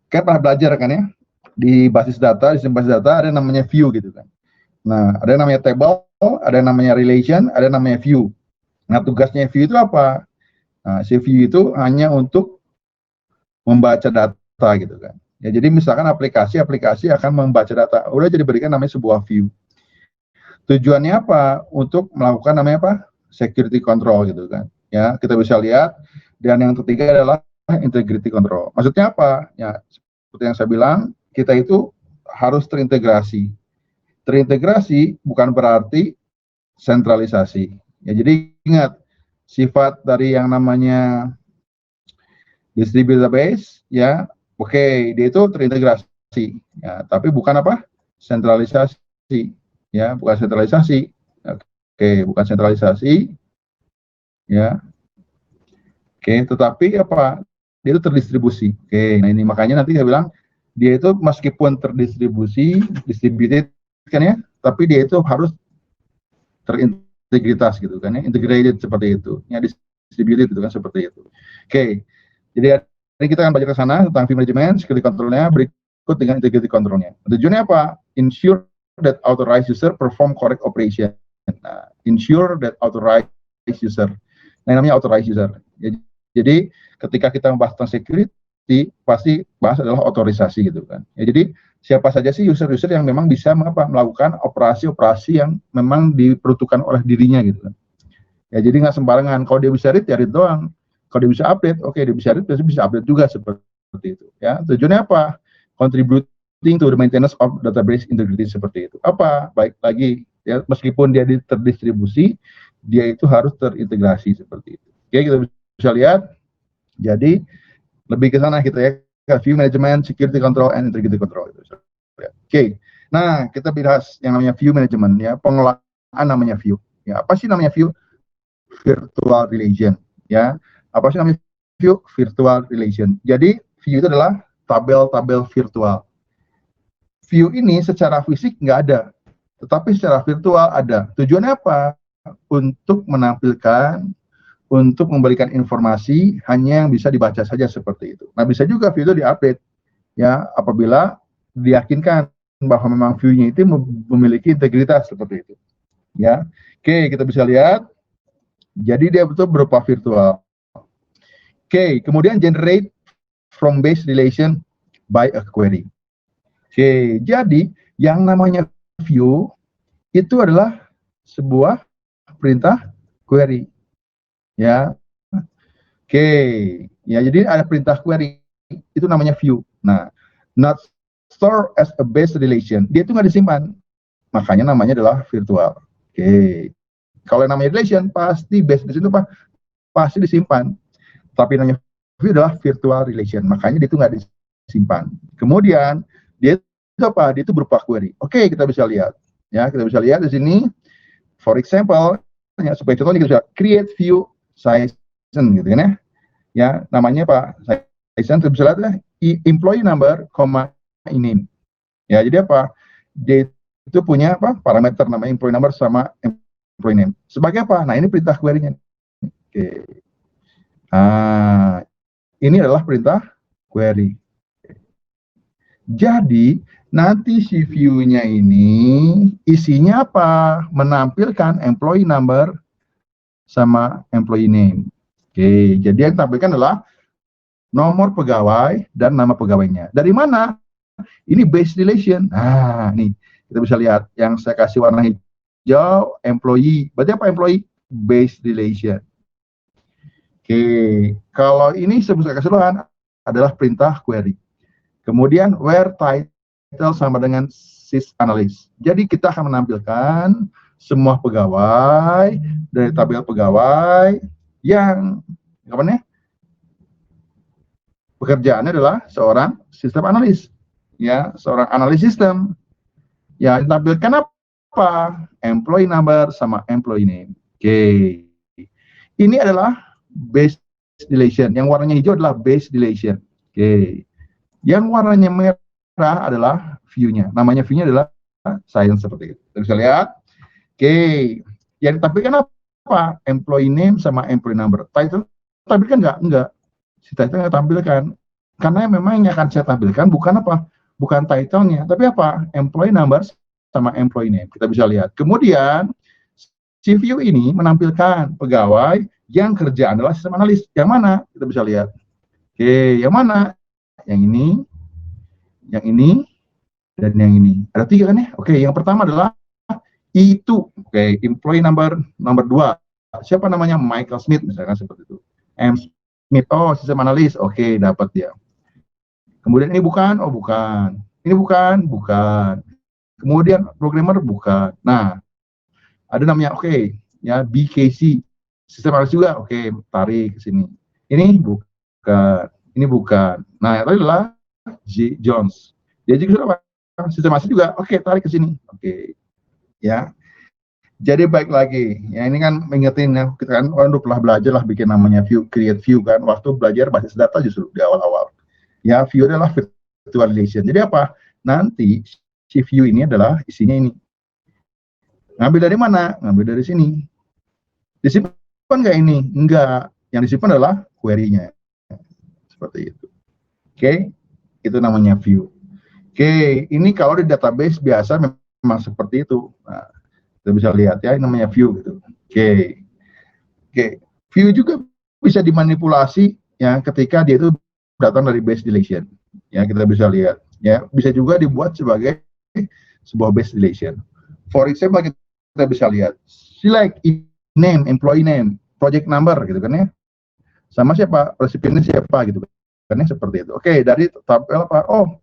Kan pernah belajar kan ya, di basis data, di sistem basis data ada yang namanya view gitu kan. Nah, ada yang namanya table, ada yang namanya relation, ada yang namanya view. Nah, tugasnya view itu apa? Nah, si view itu hanya untuk membaca data gitu kan. Ya, jadi misalkan aplikasi akan membaca data, udah jadi berikan namanya sebuah view. Tujuannya apa? Untuk melakukan namanya apa? Security control gitu kan. Ya, kita bisa lihat. Dan yang ketiga adalah integrity control. Maksudnya apa? Ya, seperti yang saya bilang, kita itu harus terintegrasi. Terintegrasi bukan berarti sentralisasi. Ya, jadi ingat, sifat dari yang namanya distributed database, ya, oke, dia itu terintegrasi. Ya, tapi bukan apa? Sentralisasi. Ya, bukan sentralisasi. Oke, bukan sentralisasi. Ya, oke, tetapi apa? Dia itu terdistribusi. Oke, nah ini makanya nanti saya bilang dia itu meskipun terdistribusi, distributed kan ya, tapi dia itu harus terintegritas gitu kan ya, integrated seperti itu. Ya, distributed itu kan seperti itu. Oke. Jadi hari kita akan belajar ke sana tentang view management, security control-nya, berikut dengan integrity control-nya. Tujuannya apa? Ensure that authorized user perform correct operation. Nah, ensure that authorized user. Nah, namanya authorized user. Jadi ketika kita membahas tentang security, pasti bahas adalah otorisasi gitu kan. Ya, jadi siapa saja sih user-user yang memang bisa melakukan operasi-operasi yang memang diperuntukkan oleh dirinya gitu kan. Ya, jadi nggak sembarangan. Kalau dia bisa read, ya read doang. Kalau dia bisa update, oke, dia bisa read, bisa update juga seperti itu. Ya, tujuannya apa? Contributing to the maintenance of database integrity seperti itu. Apa? Baik lagi, ya, meskipun dia terdistribusi, dia itu harus terintegrasi seperti itu. Oke, kita bisa lihat. Jadi lebih ke sana kita ya, view management, security control, and integrity control. Oke, nah kita bahas yang namanya view management ya, pengelolaan namanya view. Ya, apa sih namanya view? Virtual relation. Ya, apa sih namanya view? Virtual relation. Jadi view itu adalah tabel-tabel virtual. View ini secara fisik nggak ada, tetapi secara virtual ada. Tujuannya apa? Untuk menampilkan, untuk memberikan informasi hanya yang bisa dibaca saja seperti itu. Nah, bisa juga view itu diupdate ya apabila diyakinkan bahwa memang view-nya itu memiliki integritas seperti itu. Ya. Oke, kita bisa lihat. Jadi dia betul berupa virtual. Oke, kemudian generate from base relation by a query. Oke, jadi yang namanya view itu adalah sebuah perintah query. Ya, oke, ya jadi ada perintah query itu namanya view. Nah, not store as a base relation, dia itu nggak disimpan, makanya namanya adalah virtual. Oke, kalau yang namanya relation pasti base relation itu pasti disimpan, tapi namanya view adalah virtual relation, makanya dia itu nggak disimpan. Kemudian dia itu apa? Dia itu berupa query. Oke, kita bisa lihat. Ya, kita bisa lihat di sini. For example, ya, supaya contohnya kita bisa create view size gitu kan ya. Ya, namanya Pak Size bisa lihat ya, employee number, name. Ya, jadi apa? Dia itu punya apa? Parameter namanya employee number sama employee name. Sebagai apa? Nah, ini perintah query-nya. Oke. Nah, ini adalah perintah query. Jadi, nanti si view-nya ini isinya apa? Menampilkan employee number sama employee name. Oke, jadi yang ditampilkan adalah nomor pegawai dan nama pegawainya. Dari mana? Ini base relation. Nah, nih kita bisa lihat yang saya kasih warna hijau, employee. Berarti apa employee? Base relation. Oke, kalau ini secara keseluruhan adalah perintah query. Kemudian where title sama dengan sys analyst. Jadi kita akan menampilkan semua pegawai dari tabel pegawai yang apa nih? Pekerjaannya adalah seorang sistem analis, ya, seorang analis sistem. Ya, ditampilkan apa? Employee number sama employee name. Oke. Ini adalah base relation. Yang warnanya hijau adalah base relation. Oke. Yang warnanya merah adalah view-nya. Namanya view-nya adalah science seperti itu. Kita bisa lihat. Oke. Yang ditampilkan apa? Employee name sama employee number. Title tampilkan nggak? Enggak. Si title nggak tampilkan. Karena memang yang akan saya tampilkan bukan apa? Bukan title-nya, tapi apa? Employee number sama employee name. Kita bisa lihat. Kemudian, si view ini menampilkan pegawai yang kerja adalah sistem analis. Yang mana? Kita bisa lihat. Oke, yang mana? Yang ini, dan yang ini. Ada 3 kan ya? Oke, yang pertama adalah itu. Oke, employee number 2. Siapa namanya? Michael Smith, misalkan seperti itu. M. Smith, oh, sistem analis. Oke, dapat dia. Kemudian ini bukan, oh bukan. Ini bukan. Kemudian programmer bukan. Nah, ada namanya, oke, ya BKC, sistem analis juga, oke, tarik ke sini. Ini bukan. Nah, yang tadi adalah J. Jones. Dia juga sistem analis juga, oke, tarik ke sini, oke, ya. Jadi baik lagi, ya ini kan mengingetin ya, kita kan udah pernah belajar lah bikin namanya view, create view kan, waktu belajar basis data justru di awal-awal. Ya, view adalah virtual relation. Jadi apa? Nanti si view ini adalah isinya ini. Ngambil dari mana? Ngambil dari sini. Disimpan nggak ini? Enggak. Yang disimpan adalah query-nya. Seperti itu. Oke, itu namanya view. Oke, ini kalau di database biasa memang seperti itu. Nah, kita bisa lihat ya, ini namanya view gitu. Oke, view juga bisa dimanipulasi ya ketika dia itu datang dari base relation. Ya, kita bisa lihat. Ya, bisa juga dibuat sebagai sebuah base relation. For example, kita bisa lihat select name, employee name, project number gitu kan ya. Sama siapa, resipiennya siapa gitu kan ya, seperti itu. Oke, dari tabel apa? Oh,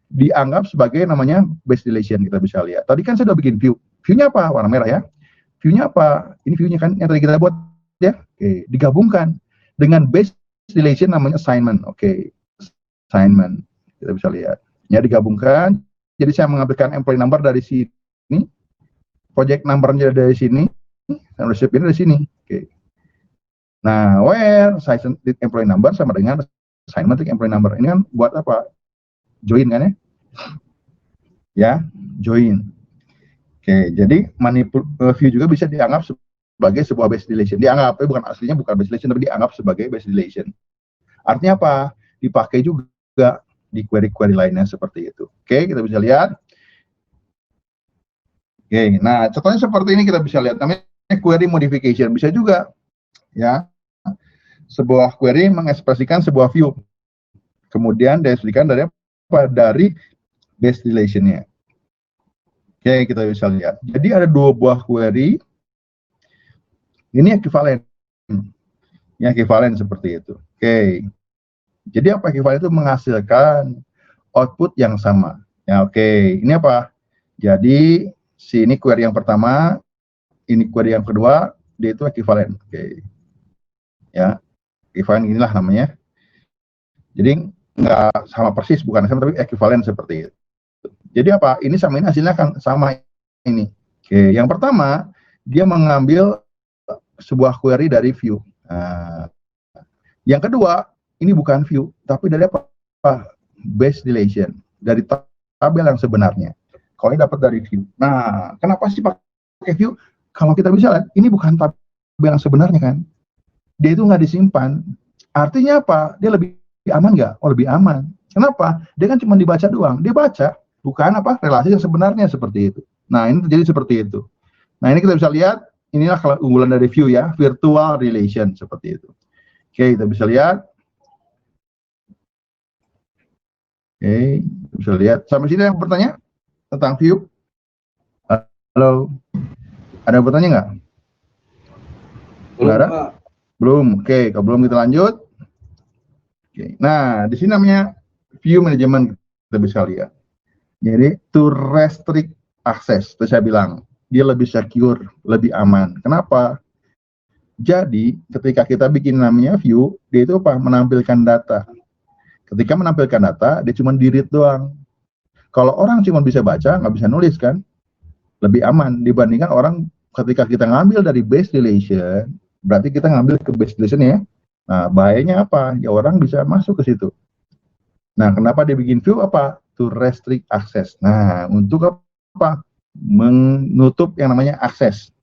dianggap sebagai namanya base relation, kita bisa lihat. Tadi kan saya sudah bikin view. View-nya apa? Warna merah ya. View-nya apa? Ini view-nya kan yang tadi kita buat ya. Oke, digabungkan dengan base relation namanya assignment. Oke, assignment. Kita bisa lihat. Ya, digabungkan. Jadi saya mengambilkan employee number dari sini, project number-nya dari sini, dan recipient dari sini. Oke. Nah, where employee number sama dengan assignment employee number. Ini kan buat apa? Join kan ya? Ya, join. Oke, jadi view juga bisa dianggap sebagai sebuah base relation. Dianggap, tapi bukan aslinya bukan base relation, tapi dianggap sebagai base relation. Artinya apa? Dipakai juga di query-query lainnya seperti itu. Oke, kita bisa lihat. Oke, nah contohnya seperti ini kita bisa lihat. Namanya query modification. Bisa juga, ya. Sebuah query mengekspresikan sebuah view. Kemudian diekspresikan dari apa? Dari base relation-nya. Oke, kita bisa lihat. Jadi ada 2 buah query. Ini ekivalen. Ini ekivalen seperti itu. Oke. Jadi apa ekivalen itu menghasilkan output yang sama. Ya, oke. Ini apa? Jadi si ini query yang pertama, ini query yang kedua, dia itu ekivalen. Oke. Ya. Ekivalen inilah namanya. Jadi nggak sama persis, bukan sama, tapi ekivalen seperti itu. Jadi apa? Ini sama ini hasilnya akan sama ini. Oke, yang pertama dia mengambil sebuah query dari view. Nah, yang kedua ini bukan view, tapi dari apa? Base relation, dari tabel yang sebenarnya. Kalau ini dapat dari view. Nah, kenapa sih pakai view? Kalau kita bisa lihat, ini bukan tabel yang sebenarnya kan? Dia itu nggak disimpan. Artinya apa? Dia lebih aman nggak? Oh, lebih aman. Kenapa? Dia kan cuma dibaca doang. Dia baca. Bukan apa relasi yang sebenarnya seperti itu. Nah, ini terjadi seperti itu. Nah, ini kita bisa lihat, inilah keunggulan dari view ya, virtual relation seperti itu. Oke, kita bisa lihat. Oke, kita bisa lihat. Sampai sini yang bertanya tentang view? Halo, ada yang bertanya nggak? Belum, ada? Pak. Belum. Oke, kalau belum kita lanjut. Oke. Nah, di sini namanya view management, kita bisa lihat. Jadi to restrict access, itu saya bilang dia lebih secure, lebih aman. Kenapa? Jadi ketika kita bikin namanya view, dia itu apa? Menampilkan data. Ketika menampilkan data, dia cuma di-read doang. Kalau orang cuma bisa baca, nggak bisa nulis kan? Lebih aman dibandingkan orang ketika kita ngambil dari base relation, berarti kita ngambil ke base relation ya. Nah, bahayanya apa? Ya orang bisa masuk ke situ. Nah, kenapa dia bikin view apa? To restrict access. Nah, untuk apa? Menutup yang namanya akses.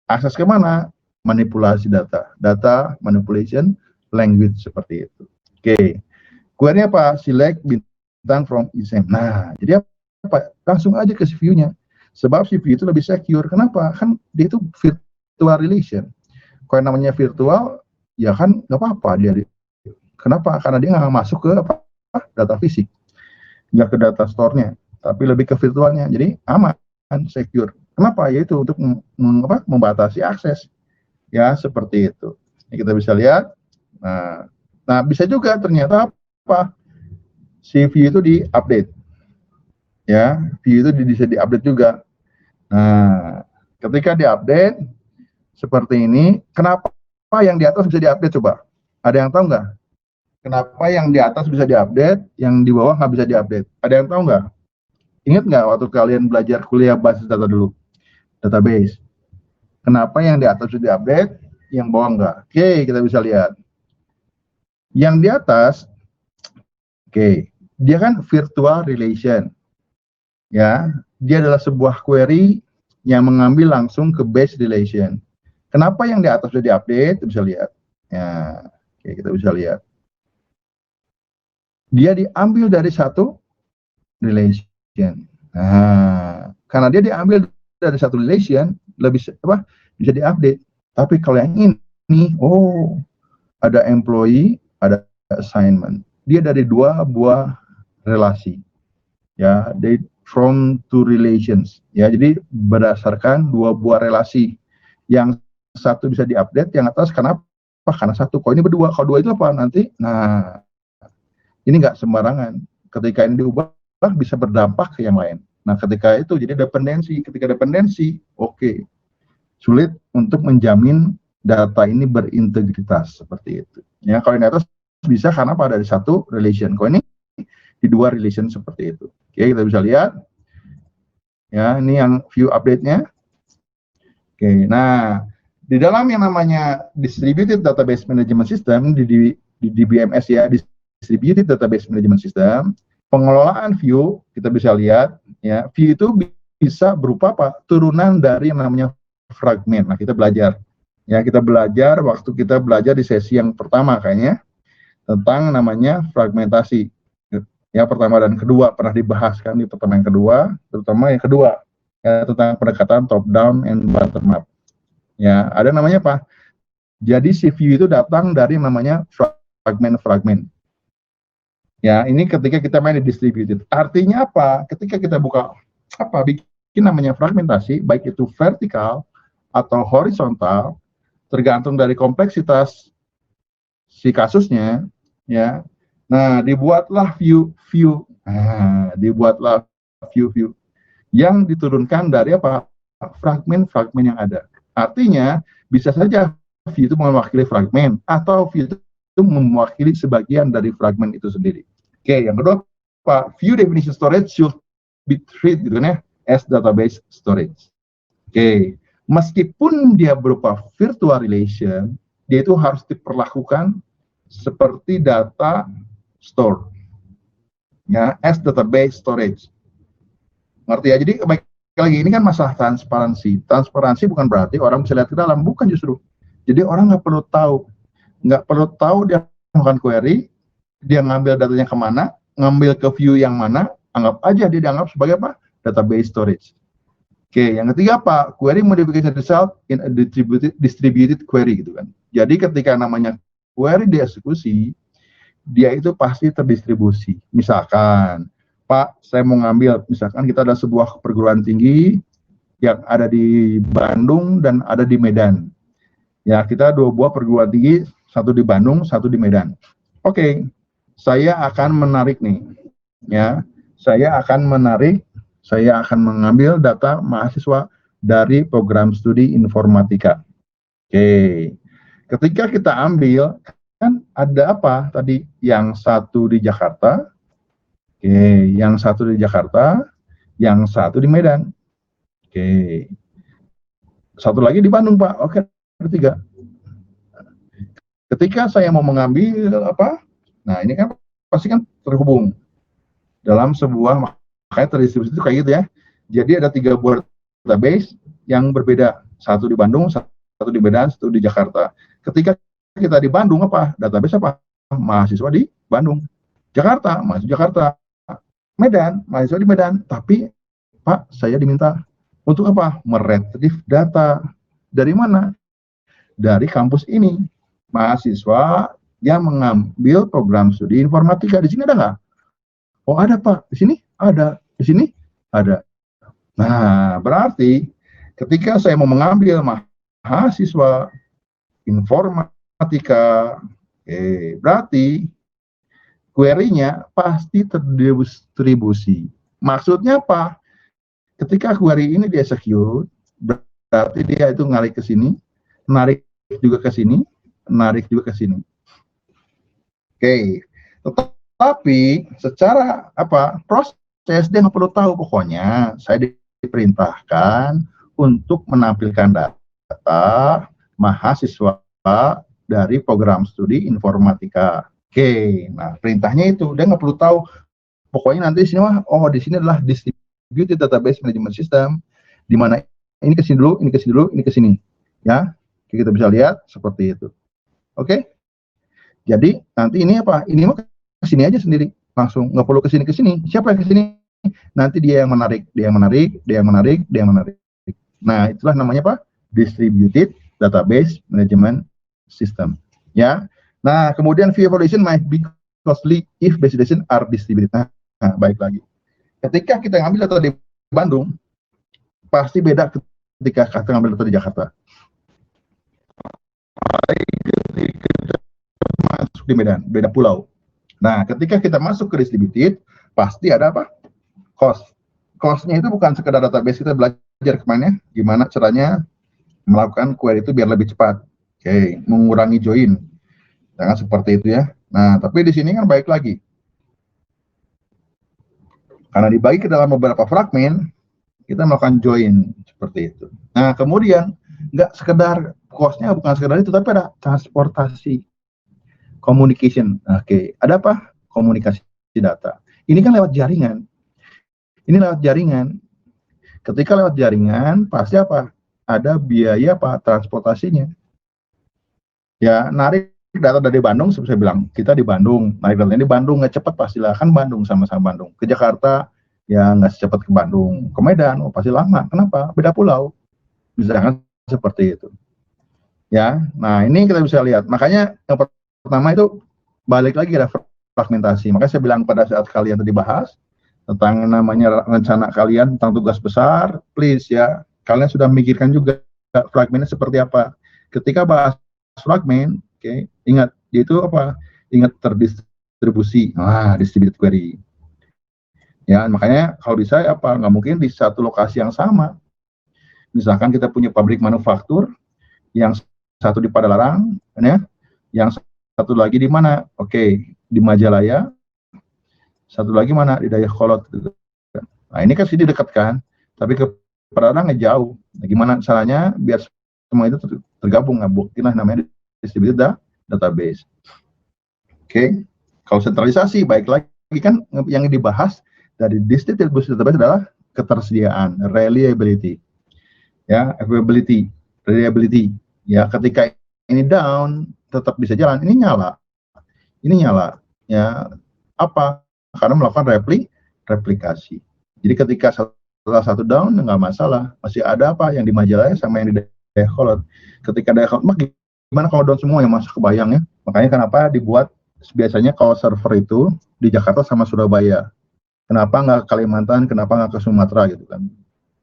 Akses ke mana? Manipulasi data. Data manipulation language seperti itu. Oke. Query apa? Select bintang from exam. Nah, jadi apa? Langsung aja ke si view-nya. Sebab si view itu lebih secure. Kenapa? Kan dia itu virtual relation. Kalau namanya virtual, ya kan nggak apa-apa dia. Kenapa? Karena dia nggak masuk ke apa? Data fisik, nggak ke data store-nya, tapi lebih ke virtualnya. Jadi aman, secure. Kenapa? Yaitu untuk membatasi akses. Ya, seperti itu. Ini kita bisa lihat. Nah, bisa juga ternyata apa? Si view itu di-update. Ya, view itu bisa di-update juga. Nah, ketika di-update seperti ini, kenapa yang di atas bisa di-update coba? Ada yang tahu nggak? Kenapa yang di atas bisa di-update, yang di bawah nggak bisa di-update? Ada yang tahu nggak? Ingat nggak waktu kalian belajar kuliah basis data dulu? Database. Kenapa yang di atas bisa di-update, yang bawah nggak? Oke, kita bisa lihat. Yang di atas, oke, dia kan virtual relation. Ya, dia adalah sebuah query yang mengambil langsung ke base relation. Kenapa yang di atas sudah diupdate? Kita bisa lihat. Ya, oke, kita bisa lihat. Dia diambil dari satu relation. Nah, karena dia diambil dari satu relation, lebih bisa diupdate. Tapi kalau yang ini, ada employee, ada assignment. Dia dari dua buah relasi. Ya, they from two relations. Ya, jadi berdasarkan dua buah relasi. Yang satu bisa diupdate, yang atas kenapa? Karena satu. Kalau ini berdua, kalau dua itu apa nanti? Nah, ini nggak sembarangan. Ketika ini diubah, bisa berdampak ke yang lain. Nah, ketika itu jadi dependensi. Ketika dependensi, oke. Sulit untuk menjamin data ini berintegritas seperti itu. Ya, kalau yang atas bisa karena pada dari satu relation. Kalau ini di dua relation seperti itu. Oke, kita bisa lihat. Ya, ini yang view update-nya. Oke, nah di dalam yang namanya Distributed Database Management System di DBMS ya, Distributed Database Management System, pengelolaan view kita bisa lihat ya, view itu bisa berupa apa? Turunan dari yang namanya fragment. Nah, kita belajar waktu kita belajar di sesi yang pertama kayaknya tentang namanya fragmentasi. Ya, pertama dan kedua pernah dibahas kan di pertemuan yang kedua, terutama yang kedua ya, tentang pendekatan top down and bottom up. Ya, ada namanya apa? Jadi si view itu datang dari namanya fragment-fragment. Ya, ini ketika kita main di distributed. Artinya apa? Ketika kita buka bikin namanya fragmentasi, baik itu vertikal atau horizontal, tergantung dari kompleksitas si kasusnya, ya. Nah, dibuatlah view. Nah, dibuatlah view yang diturunkan dari apa? Fragmen-fragmen yang ada. Artinya, bisa saja view itu mewakili fragmen atau view itu mewakili sebagian dari fragmen itu sendiri. Oke, yang kedua, Pak, view definition storage should be treated gitu kan ya, as database storage. Oke, meskipun dia berupa virtual relation, dia itu harus diperlakukan seperti data store, ya, as database storage. Ngerti ya? Jadi baik lagi ini kan masalah transparansi. Transparansi bukan berarti orang bisa lihat ke dalam, bukan justru. Jadi orang nggak perlu tahu dia melakukan query, dia ngambil datanya kemana, ngambil ke view yang mana, anggap aja dia dianggap sebagai apa? Database storage. Oke, yang ketiga apa? Query modification result in a distributed query gitu kan. Jadi ketika namanya query dieksekusi, dia itu pasti terdistribusi. Misalkan, Pak, saya mau ngambil, misalkan kita ada sebuah perguruan tinggi yang ada di Bandung dan ada di Medan. Ya, kita dua buah perguruan tinggi, satu di Bandung, satu di Medan. Oke, saya akan menarik nih, ya. Saya akan mengambil data mahasiswa dari program studi informatika. Oke, ketika kita ambil, kan ada apa tadi? Yang satu di Jakarta, yang satu di Jakarta, yang satu di Medan. Satu lagi di Bandung, Pak. Oke, ketiga. Ketika saya mau mengambil apa? Nah, ini kan pasti kan terhubung dalam sebuah, makanya terdistribusi itu kayak gitu ya. Jadi ada 3 buah database yang berbeda. Satu di Bandung, satu di Medan, satu di Jakarta. Ketika kita di Bandung apa? Database apa? Mahasiswa di Bandung. Jakarta, mahasiswa Jakarta. Medan, mahasiswa di Medan. Tapi Pak, saya diminta untuk apa? Meretrieve data. Dari mana? Dari kampus ini. Mahasiswa yang mengambil program studi informatika. Di sini ada nggak? Oh, ada Pak. Di sini ada. Di sini ada. Nah, berarti ketika saya mau mengambil mahasiswa informatika, berarti query-nya pasti terdistribusi. Maksudnya apa? Ketika query ini di execute, berarti dia itu ngarik ke sini, narik juga ke sini, narik juga ke sini. Oke. Tetapi secara apa? Proses dia nggak perlu tahu, pokoknya saya diperintahkan untuk menampilkan data mahasiswa dari program studi informatika. Oke, nah perintahnya itu dia nggak perlu tahu. Pokoknya nanti di sini oh di sini adalah distributed database management system, di mana ini ke sini dulu, ini ke sini dulu, ini ke sini. Ya, kita bisa lihat seperti itu. Oke. Jadi nanti ini apa? Ini mau ke sini aja sendiri, langsung nggak perlu ke sini ke sini. Siapa yang ke sini? Nanti dia yang menarik, dia yang menarik, dia yang menarik, dia yang menarik. Nah, itulah namanya apa? Distributed database management system. Ya. Nah, kemudian view evaluation might be costly if base station are distributed. Nah, baik lagi. Ketika kita ngambil data di Bandung, pasti beda ketika kita ngambil data di Jakarta. Ketika masuk di Medan, beda pulau. Nah, ketika kita masuk ke distributed, pasti ada apa? Cost. Cost-nya itu bukan sekedar database, kita belajar kemana, gimana caranya melakukan query itu biar lebih cepat. Oke, mengurangi join. Jangan seperti itu ya. Nah, tapi di sini kan baik lagi. Karena dibagi ke dalam beberapa fragmen, kita melakukan join seperti itu. Nah, kemudian nggak sekedar cost-nya bukan sekedar itu, tapi ada transportasi, communication. Oke, ada apa? Komunikasi data. Ini kan lewat jaringan. Ini lewat jaringan. Ketika lewat jaringan, pasti apa? Ada biaya apa? Transportasinya. Ya, narik data dari Bandung, seperti saya bilang, kita di Bandung, narik datanya di Bandung, nggak cepat pastilah, kan Bandung sama-sama Bandung. Ke Jakarta, ya nggak secepat ke Bandung. Ke Medan, oh pasti lama. Kenapa? Beda pulau. Misalkan seperti itu. Ya, nah ini kita bisa lihat. Makanya yang pertama itu, balik lagi ada fragmentasi. Makanya saya bilang pada saat kalian tadi bahas, tentang namanya rencana kalian, tentang tugas besar, please ya, kalian sudah memikirkan juga fragmennya seperti apa. Ketika bahas fragmen, oke, ingat, dia itu apa? Ingat terdistribusi, distributed query. Ya, makanya kalau bisa apa, nggak mungkin di satu lokasi yang sama. Misalkan kita punya pabrik manufaktur, yang satu di Padalarang, ya, yang satu lagi di mana? Oke, di Majalaya, satu lagi mana? Di Dayakolot. Nah, ini kan sini dekat kan, tapi ke Padalarang jauh. Nah, gimana caranya biar semua itu tergabung? Nah, buktilah namanya distributed database. Oke, kalau sentralisasi, baik lagi kan yang dibahas dari distributed database adalah ketersediaan, reliability. Ya, availability, reliability. Ya, ketika ini down, tetap bisa jalan. Ini nyala. Ya, apa? Karena melakukan replikasi. Jadi ketika salah satu down, nggak masalah. Masih ada apa yang di Majalaya sama yang di Dayakolot. Ketika Dayakolot, gimana kalau down semua yang masuk kebayang ya? Makanya kenapa dibuat biasanya kalau server itu di Jakarta sama Surabaya. Kenapa nggak ke Kalimantan, kenapa nggak ke Sumatera gitu kan?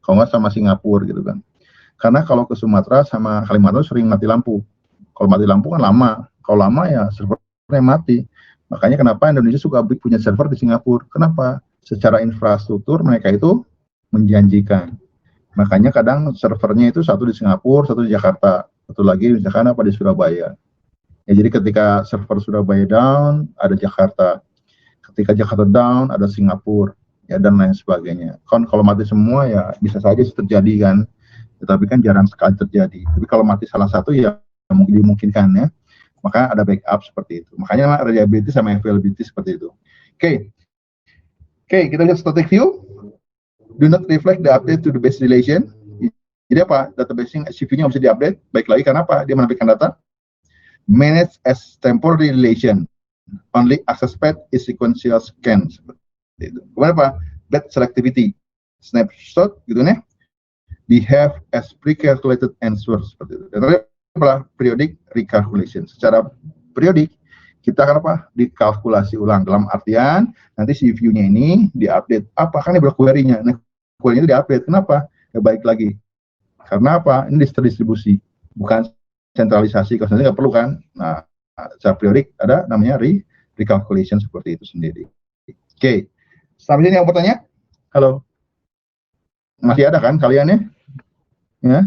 Kalau nggak sama Singapura gitu kan? Karena kalau ke Sumatera sama Kalimantan sering mati lampu. Kalau mati lampu kan lama. Kalau lama ya servernya mati. Makanya kenapa Indonesia suka punya server di Singapura. Kenapa? Secara infrastruktur mereka itu menjanjikan. Makanya kadang servernya itu satu di Singapura, satu di Jakarta. Satu lagi misalkan apa di Surabaya. Ya, jadi ketika server Surabaya down, ada Jakarta. Ketika Jakarta down, ada Singapura. Ya, dan lain sebagainya. Kalau mati semua ya bisa saja terjadi kan. Tetapi kan jarang sekali terjadi. Tapi kalau mati salah satu ya mungkin dimungkinkan ya. Maka ada backup seperti itu. Makanya reliability sama availability seperti itu. Oke, kita lihat static view. Do not reflect the update to the base relation. Jadi apa? Database CV-nya bisa diupdate. Baik lagi karena apa? Dia menampilkan data. Manage as temporary relation. only access path is sequential scan seperti itu. Kemudian apa? That selectivity, snapshot gitu nih, behave as pre-calculated answer seperti itu. Dan adalah periodic recalculation. Secara periodik kita akan apa? Dikalkulasi ulang, dalam artian nanti si view-nya ini diupdate. Apa? Kan ini query-nya. Nah, query-nya diupdate. Kenapa? Ya baik lagi. Karena apa? Ini terdistribusi, bukan sentralisasi. Kalau nggak perlu kan? Nah, secara periodik ada namanya recalculation seperti itu sendiri. Oke. Sampai sini yang bertanya? Halo? Masih ada kan kalian ya? Ya?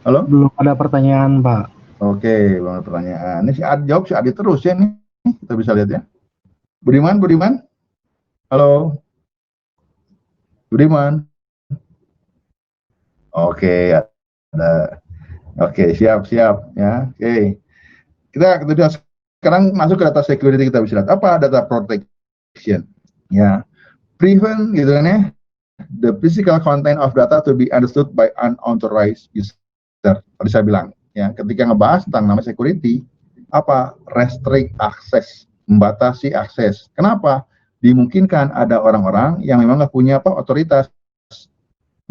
Halo? Belum ada pertanyaan, Pak. Oke, belum ada pertanyaan. Ini si Adi jawab, si Adi terus ya nih. Kita bisa lihat ya. Budiman? Halo? Budiman? Oke, ada. Oke, siap ya. Oke. Kita sekarang masuk ke data security, kita bisa lihat apa data protection. Ya. Prevent gitu kan ya, the physical content of data to be understood by unauthorized user. Tadi saya bilang, ya, ketika ngebahas tentang nama security, apa? Restrict access, membatasi akses. Kenapa? Dimungkinkan ada orang-orang yang memang nggak punya apa otoritas.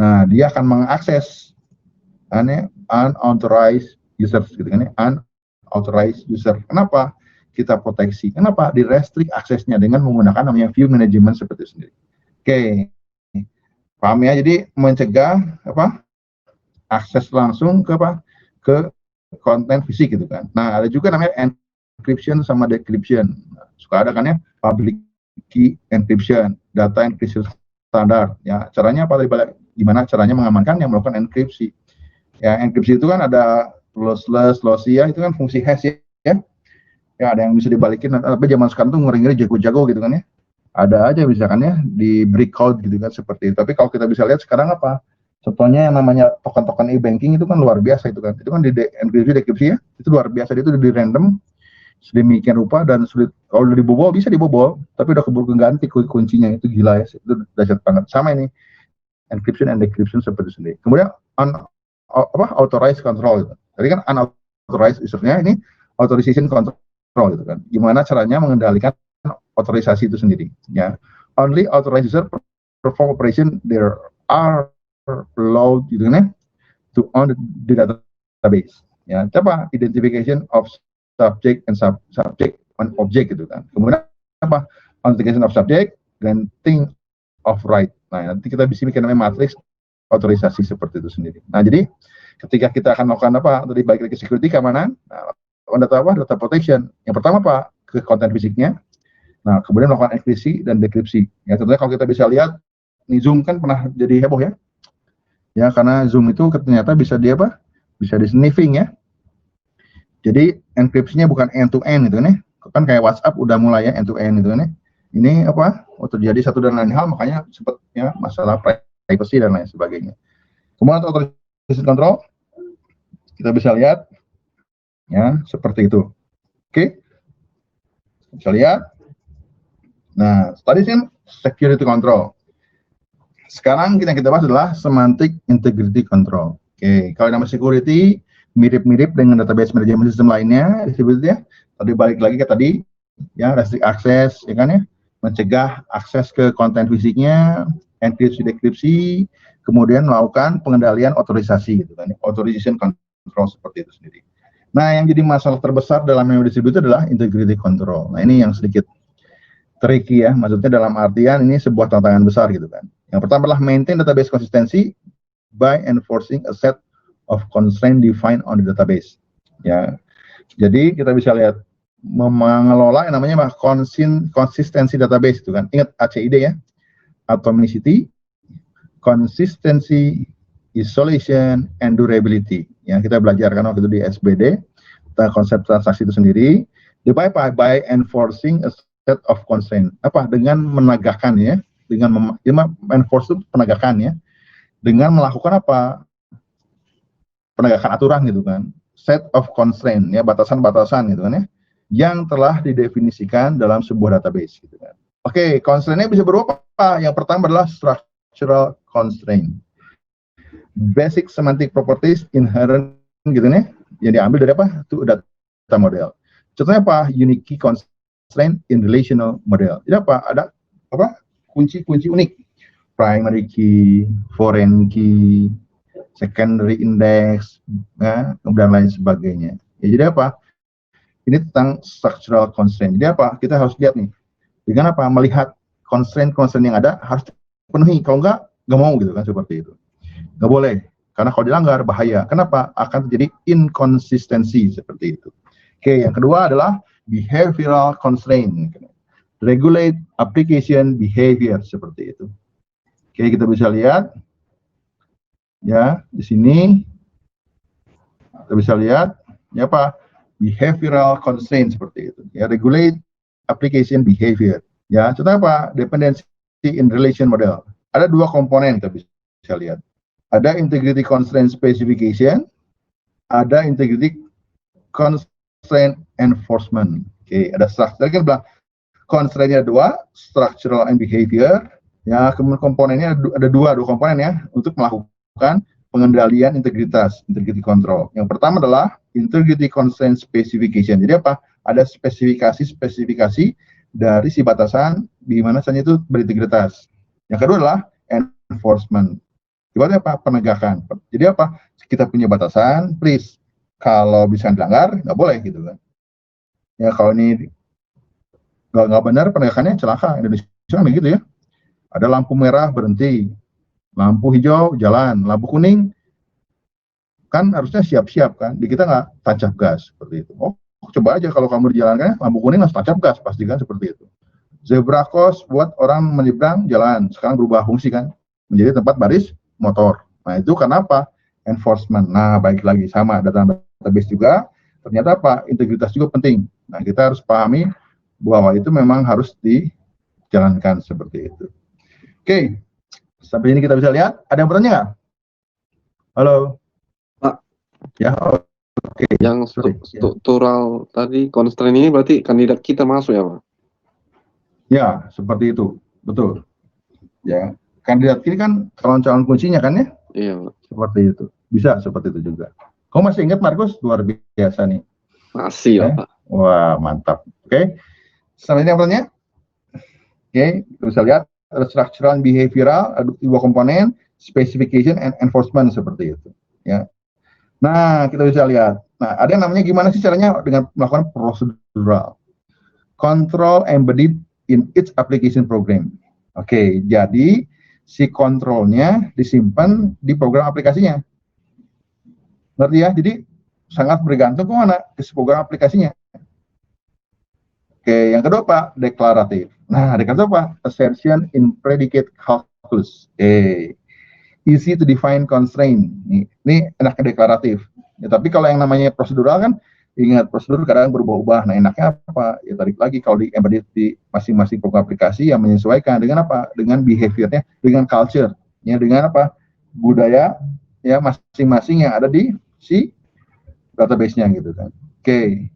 Nah, dia akan mengakses unauthorized users gitu kan ya, unauthorized user. Kenapa? Kita proteksi. Kenapa? Di restrict aksesnya dengan menggunakan namanya view management seperti itu sendiri. Oke. Paham ya? Jadi mencegah apa? Akses langsung ke apa? Ke konten fisik gitu kan. Nah, ada juga namanya encryption sama decryption. Nah, suka ada kan ya? Public key encryption, data encryption standar. Ya, caranya apa? Gimana caranya mengamankan yang melakukan enkripsi? Ya, enkripsi itu kan ada lossless, lossy ya, itu kan fungsi hash ya. Ya, ada yang bisa dibalikin, tapi zaman sekarang tuh ngeri-ngeri jago-jago gitu kan ya. Ada aja misalkan ya di breakout gitu kan seperti itu. Tapi kalau kita bisa lihat sekarang apa? Contohnya yang namanya token-token e-banking itu kan luar biasa itu kan. Itu kan di enkripsi, dekripsi ya. Itu luar biasa, itu di random sedemikian rupa dan sulit. Kalau udah dibobol bisa dibobol, tapi udah keburu ganti kuncinya, itu gila ya. Itu dahsyat banget. Sama ini encryption and decryption seperti itu sendiri. Kemudian authorized control gitu. Jadi kan unauthorized usernya, ini authorization control gitu kan. Gimana caranya mengendalikan otorisasi itu sendiri ya. Only authorized user perform operation there are allowed gitu kan ya, to own the database ya. Coba identification of subject and subject on object gitu kan. Kemudian apa? Authentication of subject, granting of right. Nah, nanti kita bisa bikin namanya matrix otorisasi seperti itu sendiri. Nah, jadi ketika kita akan melakukan apa? Tadi balik lagi security, keamanan. Nah, data apa? Data protection. Yang pertama apa? Ke konten fisiknya. Nah, kemudian melakukan enkripsi dan dekripsi. Ya, tentunya kalau kita bisa lihat, nih Zoom kan pernah jadi heboh ya. Ya, karena Zoom itu ternyata bisa dia apa? Bisa di sniffing ya. Jadi enkripsinya bukan end to end gitu nih. Kan kayak WhatsApp udah mulai ya end to end gitu nih. Ini apa? Terjadi satu dan lain hal, makanya sempat ya masalah privacy dan lain sebagainya. Kemudian authorization control kita bisa lihat ya seperti itu. Oke. Bisa lihat. Nah, tadi sih security control. Sekarang kita bahas adalah semantic integrity control. Oke, kalau nama security mirip-mirip dengan database management system lainnya, disebut ya. Tadi balik lagi ke tadi, ya restrict access, ya kan ya, mencegah akses ke konten fisiknya, enkripsi, dekripsi, kemudian melakukan pengendalian otorisasi, gitu kan, authorization control seperti itu sendiri. Nah, yang jadi masalah terbesar dalam memory distributed adalah integrity control. Nah, ini yang sedikit tricky ya, maksudnya dalam artian ini sebuah tantangan besar gitu kan. Yang pertama adalah maintain database consistency by enforcing a set of constraint defined on the database. Ya, jadi kita bisa lihat mengelola yang namanya konsistensi database itu kan. Ingat ACID ya, atomicity, consistency, isolation, and durability. Yang kita belajar kan waktu itu di SBD, konsep transaksi itu sendiri. By enforcing a set of constraint, apa dengan menegakkan ya, dengan enforce itu penegakan ya, dengan melakukan apa, penegakan aturan gitu kan, set of constraint ya, batasan-batasan gitu kan ya, yang telah didefinisikan dalam sebuah database gitu kan. Oke, constraint-nya bisa berupa apa? Yang pertama adalah structural constraint, basic semantic properties inherent gitu nih, yang diambil dari apa? Itu data model. Contohnya apa? Unique key constraint constraint in relational model. Jadi apa? Ada apa? Kunci-kunci unik. Primary key, foreign key, secondary index, ya, dan lain sebagainya. Ya, jadi apa? Ini tentang structural constraint. Jadi apa? Kita harus lihat nih. Dengan apa? Melihat constraint-constraint yang ada harus dipenuhi. Kalau nggak mau gitu kan, seperti itu. Nggak boleh. Karena kalau dilanggar, bahaya. Kenapa? Akan terjadi inkonsistensi seperti itu. Oke, yang kedua adalah behavioral constraint. Regulate application behavior seperti itu. Oke, kita bisa lihat ya di sini kita bisa lihat ya apa behavioral constraint seperti itu. Ya, regulate application behavior. Ya, contohnya apa? Dependency in relation model. Ada dua komponen kita bisa lihat. Ada integrity constraint specification, ada integrity constraint enforcement. Oke, ada structure kan bilang constraint-nya dua, structural and behavior. Ya, kemudian komponennya ada dua komponen ya untuk melakukan pengendalian integritas, integrity control. Yang pertama adalah integrity constraint specification. Jadi apa? Ada spesifikasi dari si batasan di mana saja itu berintegritas. Yang kedua adalah enforcement. Ibaratnya apa? Penegakan. Jadi apa? Kita punya batasan, please. Kalau bisa dilanggar, nggak boleh gitu kan. Ya kalau ini nggak benar penegakannya celaka. Indonesia kan begitu ya. Ada lampu merah berhenti, lampu hijau jalan, lampu kuning kan harusnya siap-siap kan. Di kita nggak tancap gas seperti itu. Oh, coba aja kalau kamu dijalankan lampu kuning harus tancap gas, pastikan seperti itu. Zebra cross buat orang menyeberang jalan, sekarang berubah fungsi kan menjadi tempat baris motor. Nah itu kenapa? Enforcement. Nah baik lagi sama database juga. Ternyata apa? Integritas juga penting. Nah kita harus pahami bahwa itu memang harus dijalankan seperti itu. Oke, sampai ini kita bisa lihat. Ada yang bertanya nggak? Halo. Pak. Ya. Oke. Yang struktural tadi constraint ini berarti kandidat kita masuk ya Pak? Ya, seperti itu. Betul. Ya, kandidat ini kan calon-calon kuncinya kan ya? Iya Pak. Seperti itu. Bisa seperti itu juga. Kamu masih ingat Markus? Luar biasa nih. Masih ya Pak. Wah, mantap. Oke. Sampai ini yang bertanya? Oke, bisa lihat ada structural and behavioral, ada dua komponen, specification and enforcement seperti itu. Ya. Nah, kita bisa lihat. Nah, ada yang namanya gimana sih caranya dengan melakukan prosedural. Control embedded in its application program. Oke, jadi si kontrolnya disimpan di program aplikasinya. Ngerti ya? Jadi sangat bergantung ke mana? Ke program aplikasinya. Oke, yang kedua Pak, deklaratif. Nah, deklaratif apa? Assertion in predicate calculus. Easy to define constraint. Ini enaknya deklaratif. Ya, tapi kalau yang namanya prosedural kan, ingat prosedur kadang berubah-ubah. Nah, enaknya apa? Ya tarik lagi kalau di embedded di masing-masing program aplikasi yang menyesuaikan dengan apa? Dengan behaviornya, dengan culture, ya dengan apa? Budaya ya masing-masing yang ada di si database-nya gitu kan. Oke.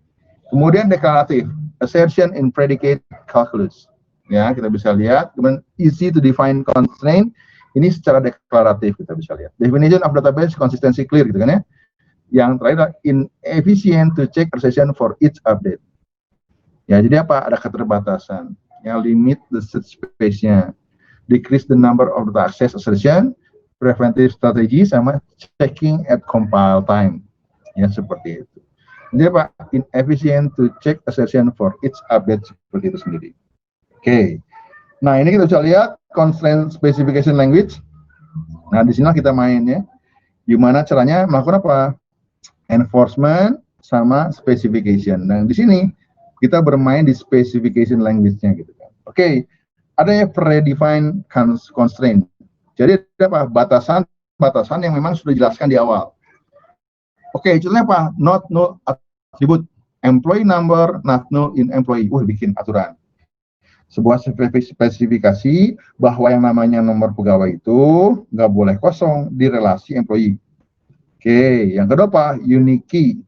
Kemudian deklaratif, assertion in predicate calculus. Ya, kita bisa lihat. Kemudian easy to define constraint. Ini secara deklaratif kita bisa lihat. Definition of database consistency clear gitu kan ya. Yang terakhir inefficient to check assertion for each update. Ya, jadi apa? Ada keterbatasan. Ya, limit the search space-nya. Decrease the number of the access assertion, preventive strategy sama checking at compile time. Ya, seperti itu. Jadi apa? Inefficient to check assertion for each update seperti itu sendiri. Oke. Nah, ini kita bisa lihat constraint specification language. Nah, di sini kita main ya. Gimana caranya melakukan apa? Enforcement sama specification. Nah, di sini kita bermain di specification language-nya gitu kan. Oke. Adanya predefined constraint. Jadi ada apa? Batasan yang memang sudah dijelaskan di awal. Oke, contohnya apa? Not null attribute employee number not null in employee. Bikin aturan. Sebuah spesifikasi bahwa yang namanya nomor pegawai itu nggak boleh kosong di relasi employee. Oke, yang kedua apa? Unique key.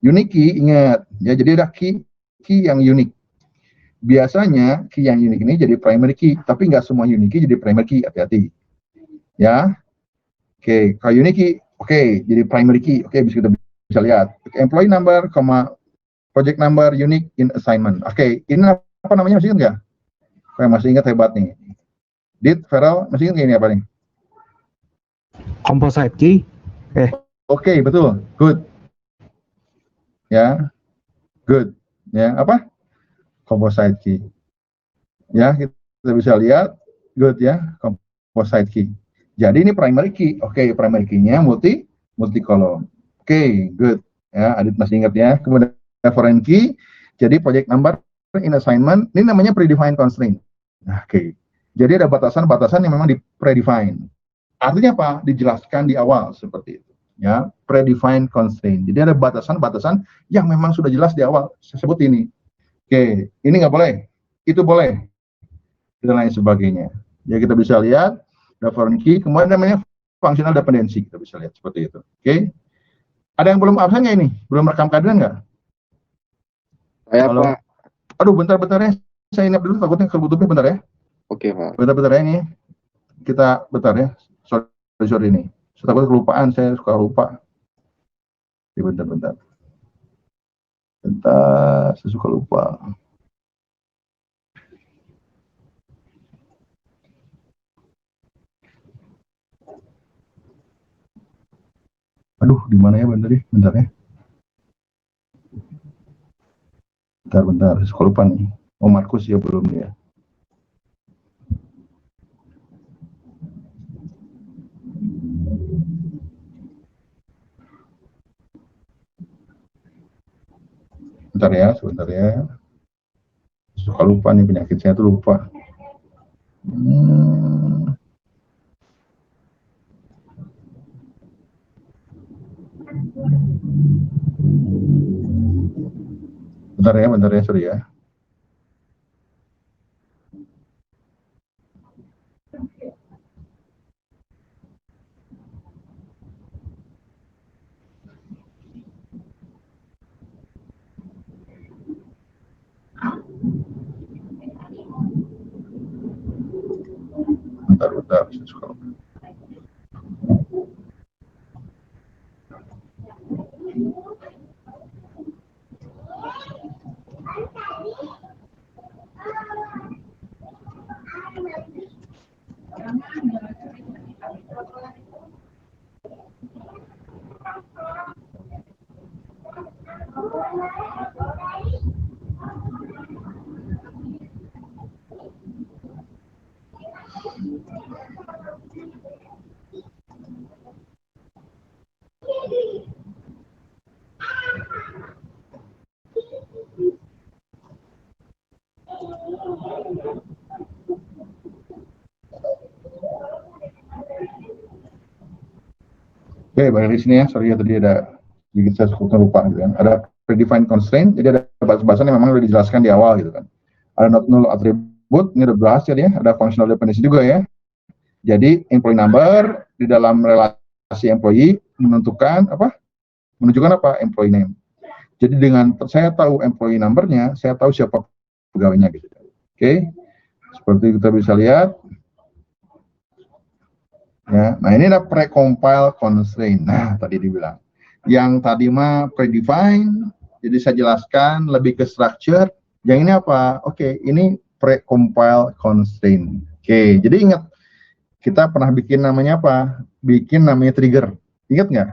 Unique key, ingat ya, jadi ada key yang unik. Biasanya key yang unik ini jadi primary key, tapi nggak semua unique key jadi primary key, hati-hati. Ya. Oke, kalau unique key, oke, jadi primary key. Oke, bisa kita bisa lihat. Employee number, project number unique in assignment. Oke, ini apa namanya, masih ingat nggak? Saya masih ingat, hebat nih. Dit, Feral, masih ingat nggak ini apa nih? Composite key. Oke, betul. Good. Ya, good. Ya, apa? Composite key. Ya, kita bisa lihat. Good ya, composite key. Jadi ini primary key. Oke, primary key-nya multi column. Oke, good. Ya, Adit masih ingat ya. Kemudian foreign key. Jadi project number in assignment ini namanya predefined constraint. Nah, oke. Jadi ada batasan-batasan yang memang di predefined. Artinya apa? Dijelaskan di awal seperti itu. Ya, predefined constraint. Jadi ada batasan-batasan yang memang sudah jelas di awal. Saya sebut ini. Oke, ini nggak boleh. Itu boleh. Dan lain sebagainya. Ya, kita bisa lihat ada foreign key, kemudian namanya functional dependency, kita bisa lihat seperti itu. Oke. Ada yang belum absen nggak ini? Belum rekam keadaan nggak? Saya Halo? Pak. Aduh, bentar-bentar ya. Saya inap dulu, takutnya kebutuhnya bentar ya. Oke Pak. Bentar-bentar ya ini. Kita bentar ya. Sorry ini. Saya takut kelupaan, saya suka lupa. Oke, bentar-bentar. Bentar, saya suka lupa. Aduh, di mana ya, bentar ya. Bentar, saya suka lupa nih. Oh, Markus ya belum ya. Sebentar ya. Suka lupa nih, penyakit saya tuh lupa. Bentar ya, sorry ya. Bentar, saya suka lupa. Oke, balik di sini ya. Sorry ya, tadi ada sedikit saya suka lupa gitu kan. Ada predefined constraint, jadi ada batas-batasan yang memang sudah dijelaskan di awal gitu kan. Ada not null attribute, ini udah bahas ya, ada functional dependency juga ya. Jadi employee number di dalam relasi employee menentukan apa? Menunjukkan apa? Employee name. Jadi dengan saya tahu employee number-nya, saya tahu siapa pegawainya gitu. Oke. Seperti kita bisa lihat. Ya, nah ini ada precompile constraint. Nah, tadi dibilang. Yang tadi mah predefined, jadi saya jelaskan lebih ke structure. Yang ini apa? Oke, ini precompile constraint. Oke, jadi ingat kita pernah bikin namanya apa? Bikin namanya trigger. Ingat nggak?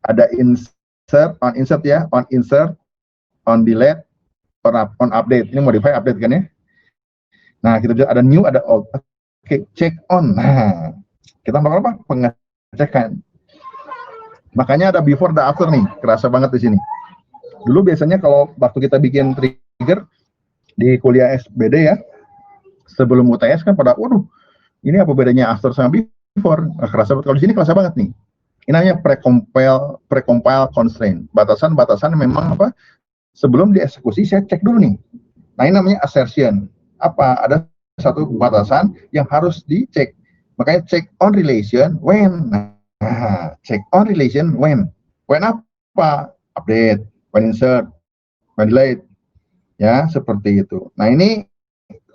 Ada insert ya, on insert, on delete, on update. Ini modify update kan ya? Nah, kita ada new, ada old. Oke, check on. Nah, kita melakukan apa? Pengecekan. Makanya ada before the after nih, kerasa banget di sini. Dulu biasanya kalau waktu kita bikin trigger di kuliah SBD ya, sebelum UTS kan pada, waduh, ini apa bedanya after sama before? Nah, kerasa banget. Kalau di sini kerasa banget nih. Ini namanya precompile constraint. Batasan-batasan memang apa? Sebelum dieksekusi saya cek dulu nih. Nah, ini namanya assertion. Apa? Ada satu batasan yang harus dicek. Makanya check on relation when. Nah, check on relation when. When apa? Update, when insert, when delete. Ya, seperti itu. Nah, ini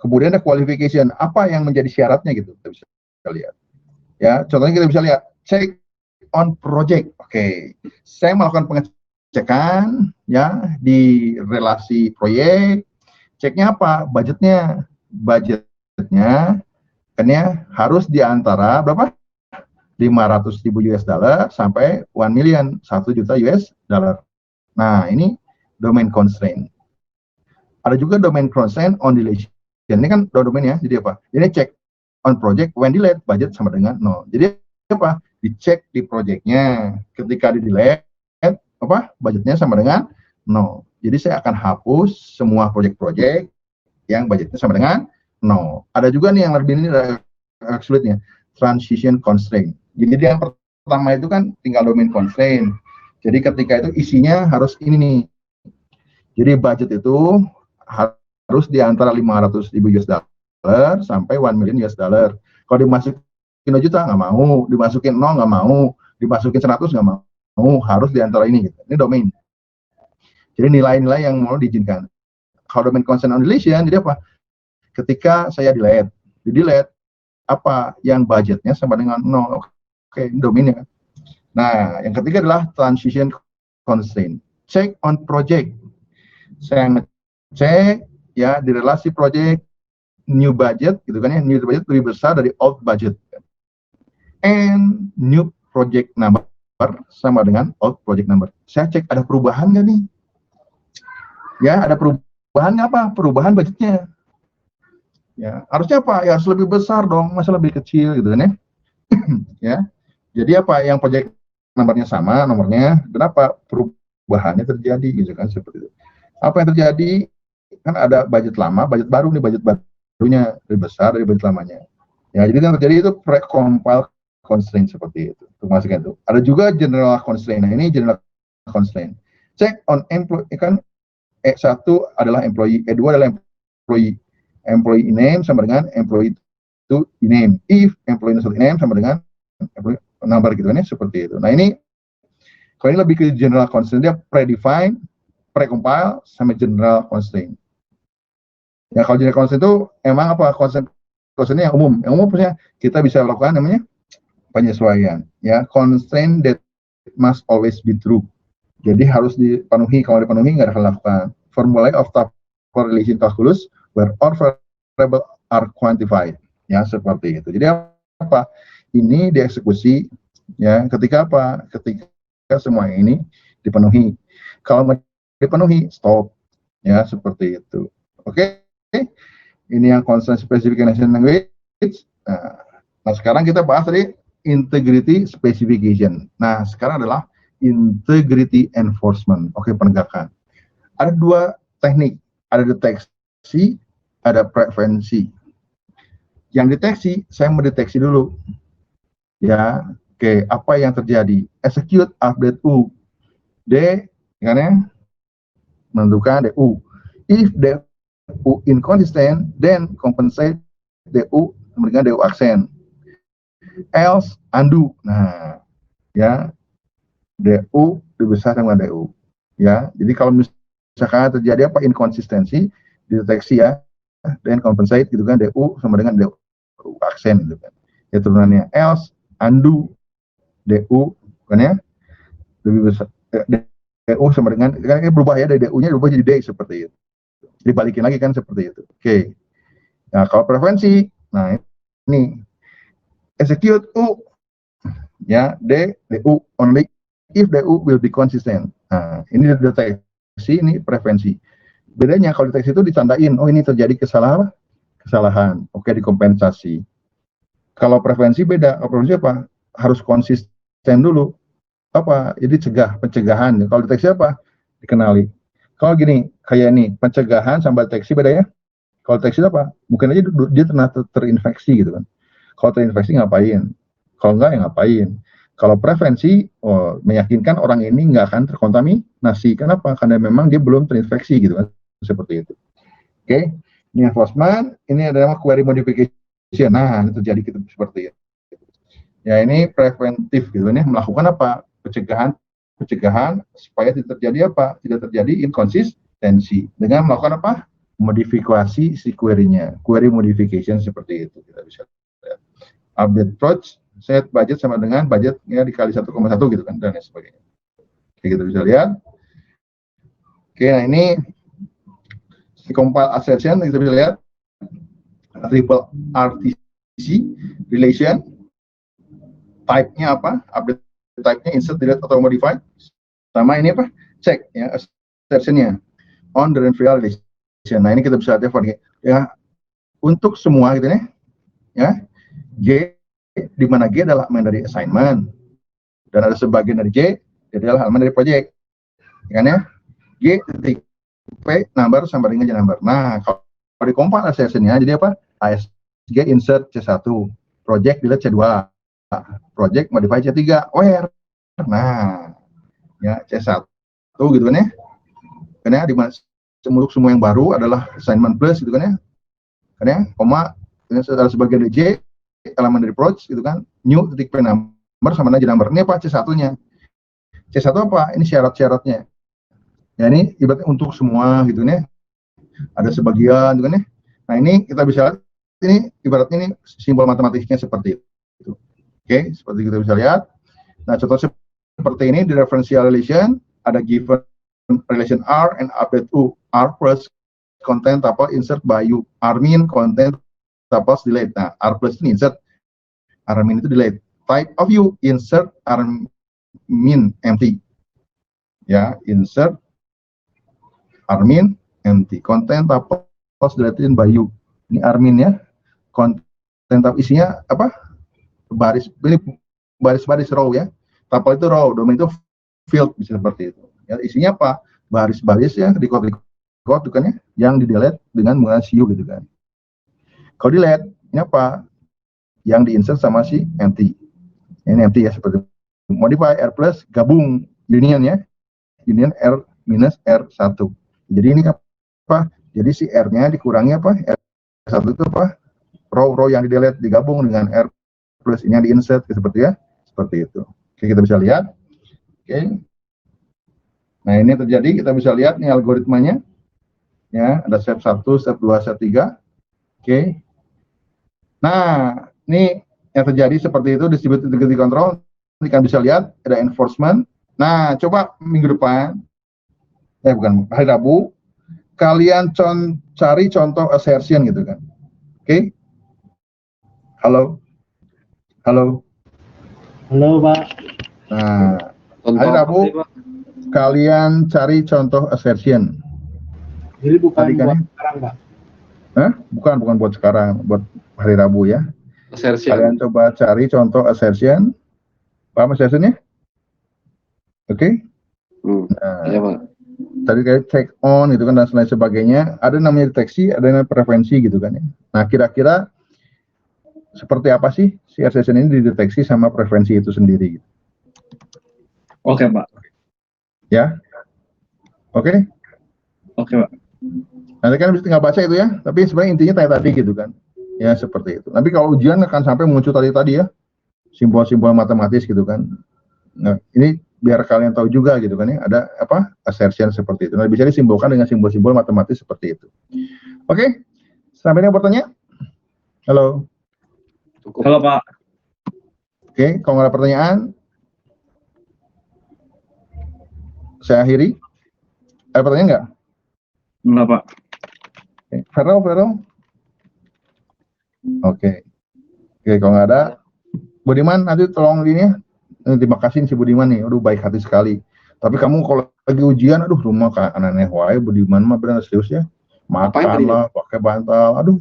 kemudian ada qualification. Apa yang menjadi syaratnya gitu, kita bisa lihat. Ya, contohnya kita bisa lihat check on project. Oke. Saya melakukan pengecekan dicekkan ya di relasi proyek. Ceknya apa? Budgetnya kan ya harus di antara berapa? 500.000 US dollar sampai 1 million, 1 juta US dollar. Nah, ini domain constraint. Ada juga domain constraint on deletion. Ini kan domain ya, jadi apa? Jadi check on project when delayed, budget sama dengan 0. Jadi apa? Dicek di projectnya. Ketika di delete, apa? Budgetnya sama dengan 0. Jadi saya akan hapus semua project-project yang budgetnya sama dengan 0. Ada juga nih yang lebih ini sulitnya, transition constraint. Jadi yang pertama itu kan tinggal domain constraint. Jadi ketika itu isinya harus ini nih. Jadi budget itu harus di antara 500.000 US dollar sampai 1 million US dollar. Kalau dimasukin 2 juta nggak mau, dimasukin 0 nggak mau, dimasukin 100 nggak mau, harus di antara ini gitu. Ini domain. Jadi nilai-nilai yang mau diizinkan. Kalau domain constraint on deletion, jadi apa? Ketika saya delete apa yang budgetnya sama dengan 0. Oke, ini domainnya. Nah, yang ketiga adalah transition constraint. Check on project. Saya ngecek ya di relasi project new budget gitu kan ya, new budget lebih besar dari old budget. And new project number sama dengan old project number. Saya cek ada perubahan nggak nih? Ya, ada perubahan nggak apa? Perubahan budgetnya. Ya, harusnya apa? Ya harus lebih besar dong, masa lebih kecil gitu kan ya. Ya. Jadi apa yang project nomornya sama nomornya, kenapa perubahannya terjadi gitu kan seperti itu. Apa yang terjadi? Kan ada budget lama, budget baru nih, budget barunya lebih besar dari budget lamanya. Ya, jadi yang terjadi itu pre-compile constraint seperti itu. Masukkan itu. Ada juga general constraint. Nah, ini general constraint. Check on employee kan E1 adalah employee, E2 adalah employee. Employee name sama dengan employee to name. If employee name sama dengan employee number gitu kan ya, seperti itu. Nah, ini kalau ini lebih ke general constraint, dia predefined, precompile sama general constraint. Ya, kalau general constraint itu emang apa? Constraint-nya yang umum. Yang umum punya kita bisa lakukan namanya penyesuaian. Ya, constraint that must always be true. Jadi harus dipenuhi. Kalau dipenuhi nggak akan lakukan. Formula of Taylor relation calculus where all variable are quantified. Ya, seperti itu. Jadi apa? Ini dieksekusi ya ketika apa? Ketika semua ini dipenuhi. Kalau dipenuhi, stop. Ya, seperti itu. Oke. Ini yang constraint specification language. Nah, sekarang kita bahas tadi integrity specification. Nah, sekarang adalah integrity enforcement. Oke, penegakan. Ada dua teknik. Ada deteksi, ada prevensi. Yang deteksi, saya mendeteksi dulu. Ya, oke, apa yang terjadi? Execute update U. D, kan ya? Menentukan DU. If DU inconsistent, then compensate DU dengan DU aksen. Else, undo. Nah, ya, DU lebih besar dengan DU. Ya, jadi kalau misalkan terjadi apa inkonsistensi, dideteksi ya, dan compensate gitu kan, DU sama dengan DU aksen gitu kan. Ya turunannya. Else, undo, DU kan ya, lebih besar. DU sama dengan, kan berubah ya, dari DU-nya berubah jadi D seperti itu. Dibalikin lagi kan seperti itu. Oke. Nah, kalau prevensi, nah ini execute U ya, DU only if DU will be consistent. Nah, ini deteksi, ini prevensi. Bedanya kalau deteksi itu ditandain, oh ini terjadi kesalahan. Oke, dikompensasi. Kalau prevensi beda. Kalau prevensi apa? Harus konsisten dulu. Apa? Jadi pencegahan. Kalau deteksi apa? Dikenali. Kalau gini, kayak ini, pencegahan sama deteksi beda ya. Kalau deteksi apa? Mungkin aja dia terinfeksi gitu kan. Kalau terinfeksi ngapain? Kalau enggak ya ngapain? Kalau prevensi, meyakinkan orang ini nggak akan terkontaminasi. Kenapa? Karena memang dia belum terinfeksi gitu kan. Seperti itu. Oke. Ini enforcement, ini adalah query modification. Nah, ini terjadi gitu, seperti itu. Ya, ini preventif gitu nih, melakukan apa? Pencegahan supaya tidak terjadi apa? Tidak terjadi inkonsistensi dengan melakukan apa? Modifikasi si query-nya. Query modification seperti itu kita bisa lihat. Update approach, set budget sama dengan budgetnya dikali 1,1 gitu kan dan sebagainya. Oke, kita bisa lihat. Oke, nah ini si compile assertion kita bisa lihat triple RTC relation, type-nya apa, update type-nya insert, delete atau modify, sama ini apa, check ya assertion-nya on the real relation. Nah ini kita bisa lihat ya untuk semua gitu ya G, di mana G adalah elemen dari assignment dan ada sebagian dari J jadi adalah elemen dari project, kan ya. G titik P number sama dengan J number. Nah kalau di compile assertion-nya jadi apa, ASG insert C1, project delete C2, project modify C3, where. Nah ya C1 gitu kan ya, karena di mana semua yang baru adalah assignment plus gitu kan ya, koma ini ada sebagian dari J elemen dari project gitu kan, new titik P number sama dengan J number. Ini apa C1-nya, C1 apa, ini syarat-syaratnya ya, ini ibaratnya untuk semua gitu nih, ada sebagian gitu kan ya. Nah ini kita bisa lihat ini ibaratnya ini simbol matematiknya seperti itu. Oke, seperti kita bisa lihat. Nah contoh seperti ini di referential relation ada given relation R and update U, R plus content tuple insert by U, R min content tuple delete. Nah R plus ini insert, R min itu delete. Type of U insert R min empty ya, insert Armin empty, content tuple deleted by you. Ini Armin ya, content isinya apa, baris, ini baris-baris row ya, tuple itu row, domain itu field, bisa seperti itu ya. Isinya apa, baris-baris ya, record bukan ya, yang di delete dengan menggunakan CU gitu kan. Kalau delete ini apa, yang di insert sama si empty, ini empty ya, seperti itu. Modify R plus gabung union ya, union R minus R1. Jadi ini apa? Jadi si R-nya dikurangi apa? R1 itu apa? Row yang di delete digabung dengan R plus ini yang di insert seperti ya, seperti itu. Oke, kita bisa lihat. Oke. Nah, ini terjadi, kita bisa lihat nih algoritmanya. Ya, ada step 1, step 2, step 3. Oke. Nah, ini yang terjadi seperti itu, distributed integrity control. Kita bisa lihat ada enforcement. Nah, coba minggu depan bukan, hari Rabu kalian cari contoh assertion gitu kan. Oke. Halo Pak. Nah hari Rabu kalian cari contoh assertion. Jadi bukan tadi buat kan sekarang Pak? Bukan buat sekarang, buat hari Rabu ya. Assertion. Kalian coba cari contoh assertion. Paham assertionnya? Oke. Nah, Iya Pak. tadi kayak check on itu kan dan lain sebagainya, ada namanya deteksi, ada namanya preferensi gitu kan ya. Nah kira-kira seperti apa sih si assertion ini dideteksi sama preferensi itu sendiri gitu. Oke Pak. Ya, oke. Oke Pak. Nanti kan bisa tinggal baca itu ya, tapi sebenarnya intinya kayak tadi gitu kan ya, seperti itu. Tapi kalau ujian akan sampai muncul tadi ya, simbol-simbol matematis gitu kan. Nah ini biar kalian tahu juga gitu kan ya, ada apa assertion seperti itu. Nah bisa disimbolkan dengan simbol-simbol matematis seperti itu. Oke, sampai ini bertanya? Halo. Cukup. Halo Pak. Oke, kalau nggak ada pertanyaan, saya akhiri. Ada pertanyaan nggak? Enggak Pak. Oke. Vero. Oke, kalau nggak ada, Budiman nanti tolong ini ya. Terima kasih si Budiman nih, aduh baik hati sekali. Tapi kamu kalau lagi ujian, aduh rumah kayak aneh-aneh wae, Budiman mah benar serius ya. Makan lah, pakai bantal, aduh.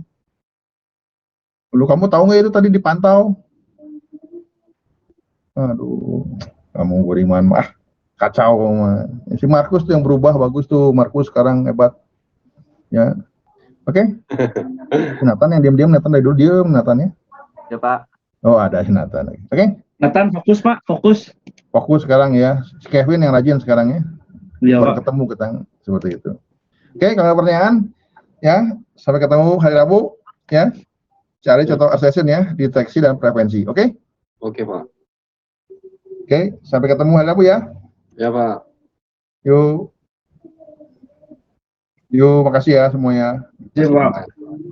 Lu kamu tahu nggak itu tadi dipantau? Aduh, kamu Budiman mah kacau kamu mah. Si Markus tuh yang berubah, bagus tuh Markus sekarang hebat. Ya, oke. Nathan yang diam-diam, Nathan dari dulu diem, Nathan ya. Ya Pak. Oh ada si Nathan lagi. Oke. Nathan fokus Pak, fokus. Fokus sekarang ya. Si Kevin yang rajin sekarang ya. Iya Baru Pak. ketemu kita seperti itu. Oke, kalau ada pertanyaan ya, sampai ketemu hari Rabu ya. Cari contoh assertion ya, deteksi dan prevensi. Oke? Oke Pak. Oke, sampai ketemu hari Rabu ya. Ya Pak. Yuk, makasih ya semuanya. Iya Pak.